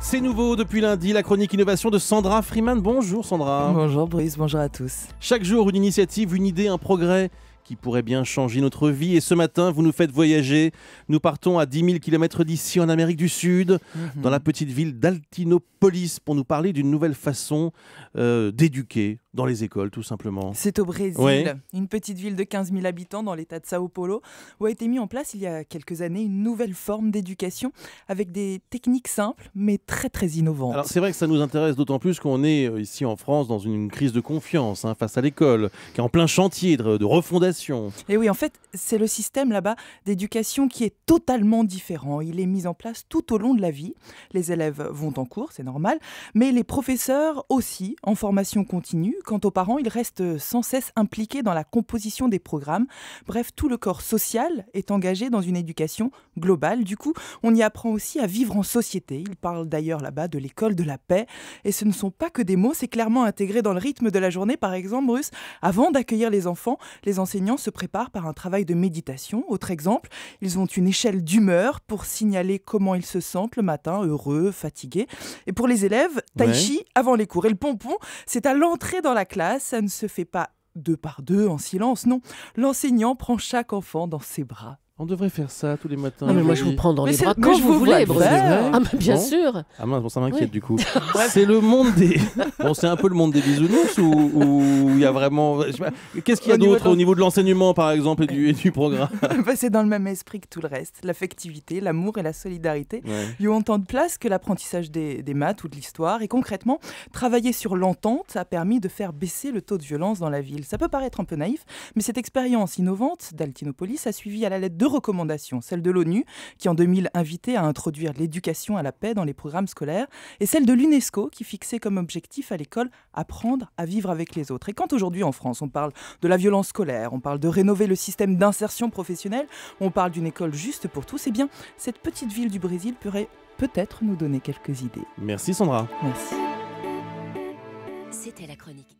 C'est nouveau depuis lundi, la chronique innovation de Sandra Freeman. Bonjour Sandra. Bonjour Brice, bonjour à tous. Chaque jour, une initiative, une idée, un progrès qui pourrait bien changer notre vie. Et ce matin, vous nous faites voyager. Nous partons à 10 000 km d'ici, en Amérique du Sud, dans la petite ville d'Altinopolis, pour nous parler d'une nouvelle façon d'éduquer dans les écoles, tout simplement. C'est au Brésil, Ouais. Une petite ville de 15 000 habitants dans l'état de Sao Paulo, où a été mis en place il y a quelques années une nouvelle forme d'éducation avec des techniques simples, mais très très innovantes. Alors c'est vrai que ça nous intéresse d'autant plus qu'on est ici en France dans une crise de confiance face à l'école, qui est en plein chantier de refondation. Et oui, en fait, c'est le système là-bas d'éducation qui est totalement différent. Il est mis en place tout au long de la vie. Les élèves vont en cours, c'est normal, mais les professeurs aussi, en formation continue. Quant aux parents, ils restent sans cesse impliqués dans la composition des programmes. Bref, tout le corps social est engagé dans une éducation globale. Du coup, on y apprend aussi à vivre en société. Ils parlent d'ailleurs là-bas de l'école de la paix. Et ce ne sont pas que des mots, c'est clairement intégré dans le rythme de la journée. Par exemple, Bruce, avant d'accueillir les enfants, les enseignants se préparent par un travail de méditation. Autre exemple, ils ont une échelle d'humeur pour signaler comment ils se sentent le matin, heureux, fatigués. Et pour les élèves, tai chi avant les cours. Et le pompon, c'est à l'entrée dans la classe. Ça ne se fait pas deux par deux en silence, non. L'enseignant prend chaque enfant dans ses bras. On devrait faire ça tous les matins. Ah mais moi je vous prends dans les bras mais quand je vous vous voulez, le Bruce. faire. Ah mais bien Bon. sûr. Ah mince, bon, ça m'inquiète Oui. du coup. C'est le monde des... Bon, c'est un peu le monde des bisounours ou il y a vraiment... je sais pas, qu'est-ce qu'il y a d'autre au niveau de l'enseignement par exemple et du programme? C'est dans le même esprit que tout le reste. L'affectivité, l'amour et la solidarité Ouais. y ont autant de place que l'apprentissage des maths ou de l'histoire. Et concrètement, travailler sur l'entente a permis de faire baisser le taux de violence dans la ville. Ça peut paraître un peu naïf, mais cette expérience innovante d'Altinopolis a suivi à la lettre deux recommandations. Celle de l'ONU, qui en 2000 invitait à introduire l'éducation à la paix dans les programmes scolaires, et celle de l'UNESCO, qui fixait comme objectif à l'école apprendre à vivre avec les autres. Et quand aujourd'hui en France, on parle de la violence scolaire, on parle de rénover le système d'insertion professionnelle, on parle d'une école juste pour tous, eh bien, cette petite ville du Brésil pourrait peut-être nous donner quelques idées. Merci Sandra. Merci. C'était la chronique